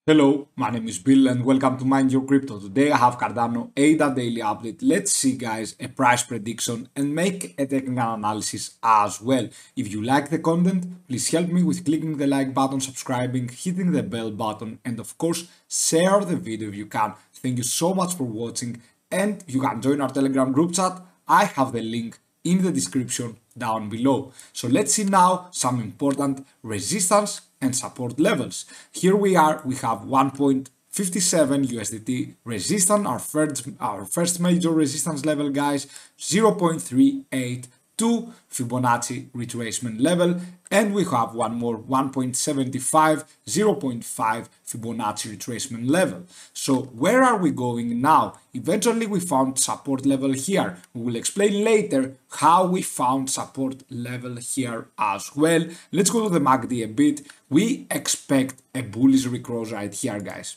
Hello, my name is Bill and welcome to Mind Your Crypto. Today I have Cardano ADA daily update. Let's see guys a price prediction and make a technical analysis as well. If you like the content, please help me with clicking the like button, subscribing, hitting the bell button and of course share the video if you can. Thank you so much for watching and you can join our Telegram group chat. I have the link in the description down below. So let's see now some important resistance and support levels. Here we have 1.57 USDT resistance, our first major resistance level guys, 0.382 Fibonacci retracement level, and we have one more 1.75, 0.5 Fibonacci retracement level. So where are we going now? Eventually we found support level here. We will explain later how we found support level here as well. Let's go to the MACD a bit. We expect a bullish recross right here guys.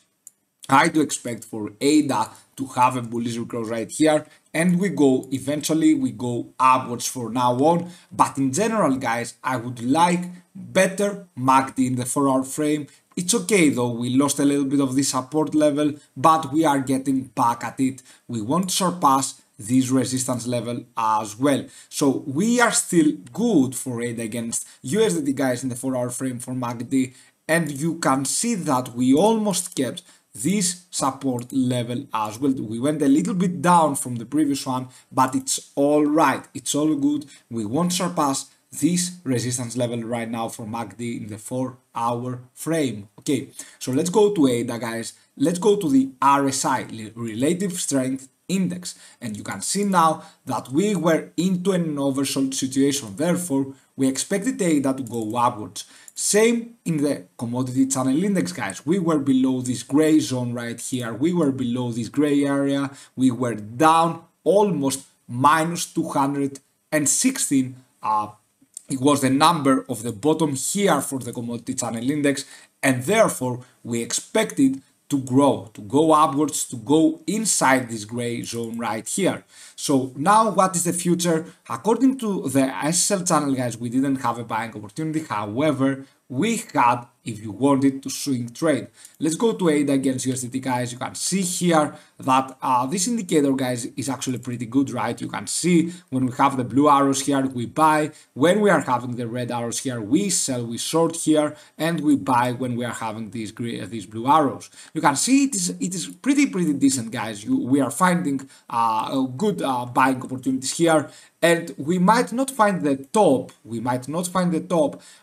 I do expect for ADA to have a bullish recross right here and eventually we go upwards from now on, but in general guys I would like better MACD in the 4-hour frame. It's okay though, we lost a little bit of the support level, but we are getting back at it. We won't surpass this resistance level as well. So we are still good for ADA against USDT guys in the 4-hour frame for MACD, and you can see that we almost kept this support level as well. We went a little bit down from the previous one, but it's all right, it's all good. We won't surpass this resistance level right now for MACD in the 4-hour frame. Okay, so let's go to ADA guys. Let's go to the RSI, Relative Strength Index, and you can see now that we were into an oversold situation. Therefore we expected ADA to go upwards. Same in the commodity channel index guys. We were below this gray zone right here. We were below this gray area. We were down almost minus 216. It was the number of the bottom here for the commodity channel index, and therefore we expected to grow, to go upwards, to go inside this gray zone right here. So now what is the future? According to the SSL channel guys, we didn't have a buying opportunity. However, we had, if you wanted to swing trade. Let's go to ADA against USDT guys. You can see here that this indicator guys is actually pretty good, right? You can see when we have the blue arrows here, we buy. When we are having the red arrows here, we sell, we short here, and we buy when we are having these blue arrows. You can see it is pretty decent guys. We are finding good buying opportunities here. And we might not find the top,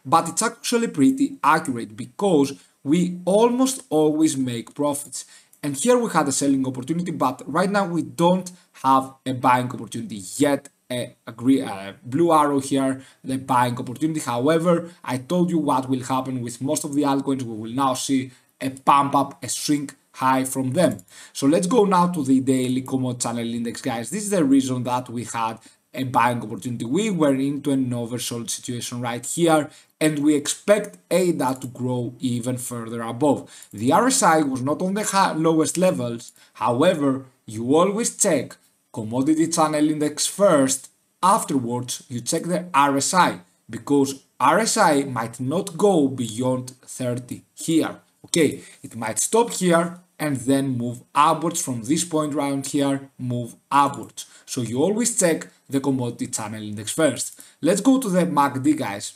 but it's actually pretty accurate because we almost always make profits. And here we had a selling opportunity, but right now we don't have a buying opportunity yet. A blue arrow here, the buying opportunity. However, I told you what will happen with most of the altcoins. We will now see a pump up, a swing high from them. So let's go now to the daily commodity channel index guys. This is the reason that we had a buying opportunity. We were into an oversold situation right here, and we expect ADA to grow even further above. The RSI was not on the lowest levels. However, you always check commodity channel index first. Afterwards, you check the RSI, because RSI might not go beyond 30 here. Okay, it might stop here and then move upwards from this point around here, move upwards. So you always check the commodity channel index first. Let's go to the MACD guys.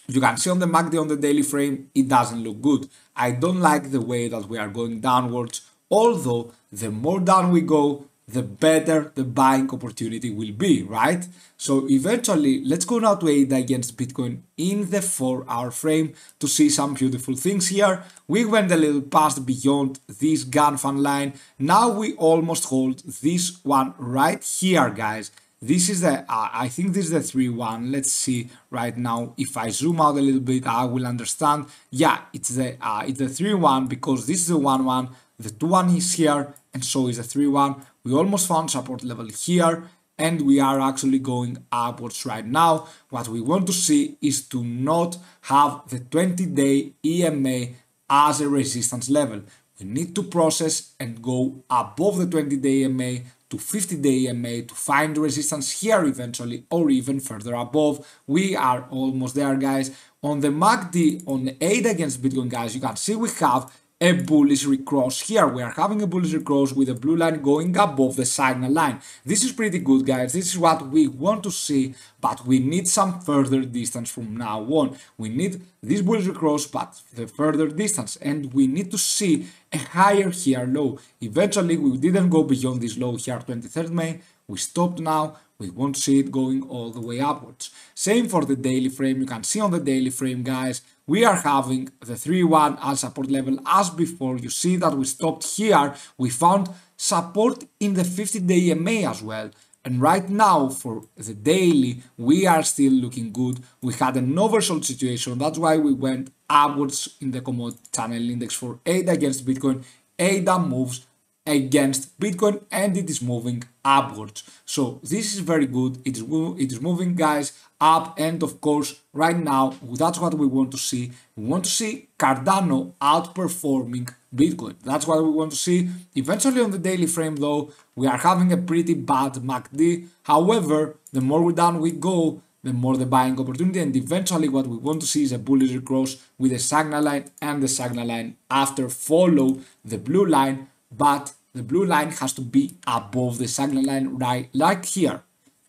You can see on the MACD on the daily frame, it doesn't look good. I don't like the way that we are going downwards, although the more down we go, the better the buying opportunity will be, right? So eventually, let's go now to ADA against Bitcoin in the 4-hour frame to see some beautiful things here. We went a little past beyond this gun fan line. Now we almost hold this one right here, guys. This is the, I think this is the 3-1. Let's see right now. If I zoom out a little bit, I will understand. Yeah, it's the 3-1 because this is the 1-1. The 2-1 is here, and so is the 3-1. We almost found support level here, and we are actually going upwards right now. What we want to see is to not have the 20-day EMA as a resistance level. We need to process and go above the 20-day EMA to 50-day EMA to find resistance here eventually, or even further above. We are almost there, guys. On the MACD, on the ADA against Bitcoin, guys, you can see we have a bullish recross here. We are having a bullish recross with the blue line going above the signal line. This is pretty good, guys. This is what we want to see, but we need some further distance from now on. We need this bullish recross, but the further distance, and we need to see a higher here low. Eventually, we didn't go beyond this low here, 23rd May. We stopped now. We want to see it going all the way upwards. Same for the daily frame. You can see on the daily frame, guys, we are having the 3-1 as support level as before. You see that we stopped here. We found support in the 50-day EMA as well. And right now for the daily, we are still looking good. We had an oversold situation. That's why we went upwards in the commodity channel index for ADA against Bitcoin. ADA moves against Bitcoin and it is moving upwards. So this is very good. It is moving, guys, up, and of course right now that's what we want to see. We want to see Cardano outperforming Bitcoin. That's what we want to see. Eventually on the daily frame though, we are having a pretty bad MACD. However, the more down we go, the more the buying opportunity, and eventually what we want to see is a bullish recross with the signal line, and the signal line after follow the blue line, but the blue line has to be above the signal line, right, like here.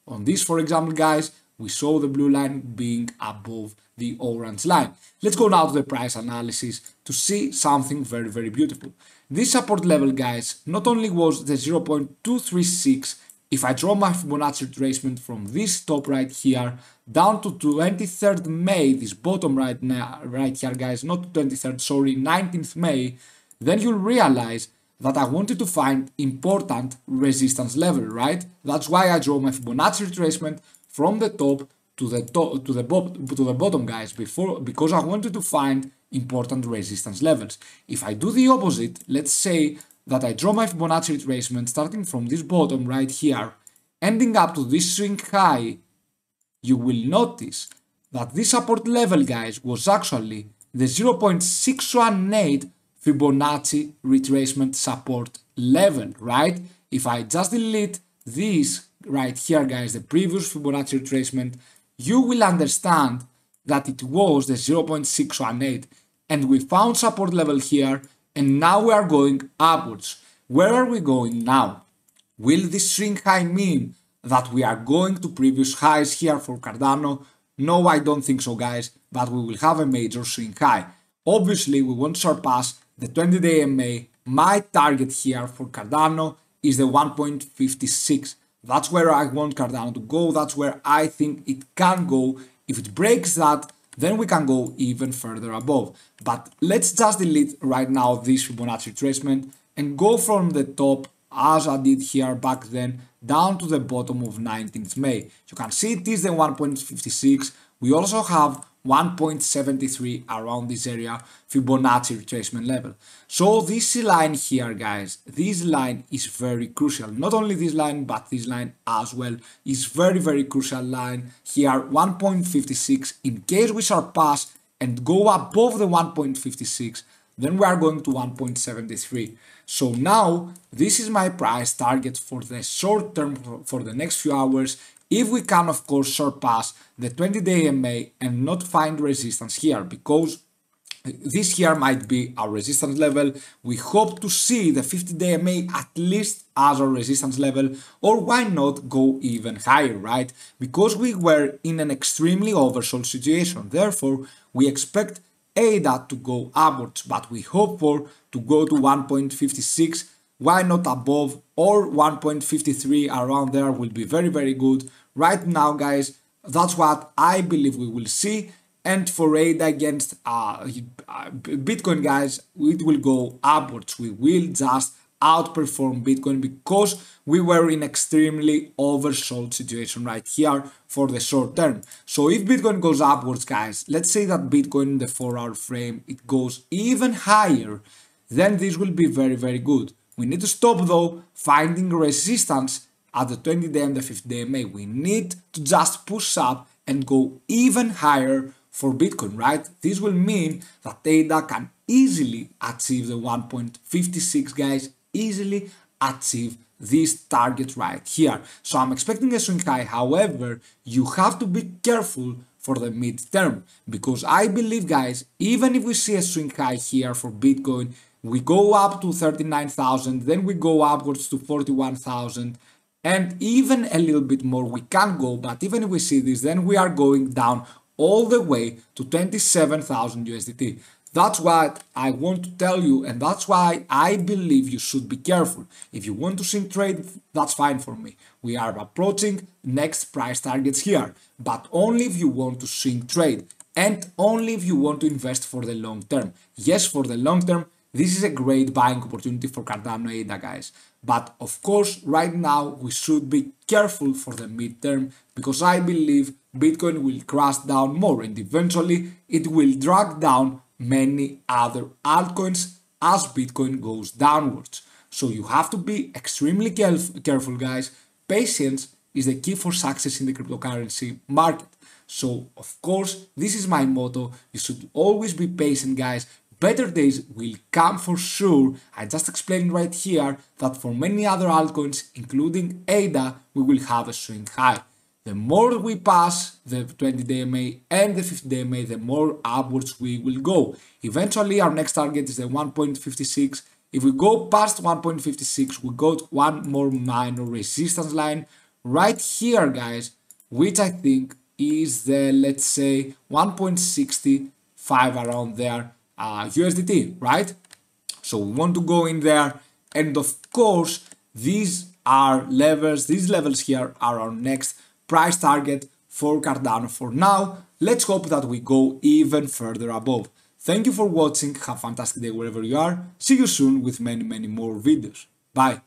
On this, for example, guys, we saw the blue line being above the orange line. Let's go now to the price analysis to see something very, very beautiful. This support level, guys, not only was the 0.236, if I draw my Fibonacci retracement from this top right here down to 23rd May, this bottom right now, right here, guys, not 23rd, sorry, 19th May, then you'll realize that I wanted to find important resistance level, right? That's why I draw my Fibonacci retracement from the top to the bottom, guys, because I wanted to find important resistance levels. If I do the opposite, let's say that I draw my Fibonacci retracement starting from this bottom right here, ending up to this swing high, you will notice that this support level, guys, was actually the 0.618 Fibonacci retracement support level, right? If I just delete this right here, guys, the previous Fibonacci retracement, you will understand that it was the 0.618, and we found support level here, and now we are going upwards. Where are we going now? Will this swing high mean that we are going to previous highs here for Cardano? No, I don't think so, guys, but we will have a major swing high. Obviously, we won't surpass the 20-day EMA. My target here for Cardano is the 1.56. That's where I want Cardano to go. That's where I think it can go. If it breaks that, then we can go even further above. But let's just delete right now this Fibonacci retracement and go from the top, as I did here back then, down to the bottom of 19th May. You can see it is the 1.56. We also have 1.73 around this area Fibonacci retracement level. So this line here, guys, this line is very crucial. Not only this line, but this line as well is very, very crucial line here, 1.56. In case we surpass and go above the 1.56, then we are going to 1.73. So now this is my price target for the short term, for the next few hours. If we can, of course, surpass the 20-day EMA and not find resistance here, because this here might be our resistance level. We hope to see the 50-day EMA at least as our resistance level, or why not go even higher, right? Because we were in an extremely oversold situation. Therefore, we expect ADA to go upwards, but we hope for to go to 1.56. Why not above, or 1.53 around there will be very, very good. Right now, guys, that's what I believe we will see. And for ADA against Bitcoin, guys, it will go upwards. We will just outperform Bitcoin because we were in extremely oversold situation right here for the short term. So if Bitcoin goes upwards, guys, let's say that Bitcoin in the 4-hour frame, it goes even higher, then this will be very, very good. We need to stop though finding resistance at the 20-day and the 50-day EMA. We need to just push up and go even higher for Bitcoin, right? This will mean that ADA can easily achieve the 1.56, guys, easily achieve this target right here. So I'm expecting a swing high. However, you have to be careful for the mid-term, because I believe, guys, even if we see a swing high here for Bitcoin, we go up to 39,000, then we go upwards to 41,000, and even a little bit more we can go, but even if we see this, then we are going down all the way to 27,000 USDT. That's what I want to tell you, and that's why I believe you should be careful. If you want to swing trade, that's fine for me. We are approaching next price targets here, but only if you want to swing trade and only if you want to invest for the long term. Yes, for the long term, this is a great buying opportunity for Cardano ADA, guys. But of course, right now, we should be careful for the midterm because I believe Bitcoin will crash down more and eventually it will drag down many other altcoins as Bitcoin goes downwards. So you have to be extremely careful, guys. Patience is the key for success in the cryptocurrency market. So of course, this is my motto. You should always be patient, guys. Better days will come for sure. I just explained right here that for many other altcoins, including ADA, we will have a swing high. The more we pass the 20-day MA and the 50-day MA, the more upwards we will go. Eventually, our next target is the 1.56. If we go past 1.56, we got one more minor resistance line right here, guys, which I think is the, let's say, 1.65 around there USDT, right? So we want to go in there, and of course, these are levels. These levels here are our next price target for Cardano. For now, let's hope that we go even further above. Thank you for watching. Have a fantastic day wherever you are. See you soon with many more videos. Bye.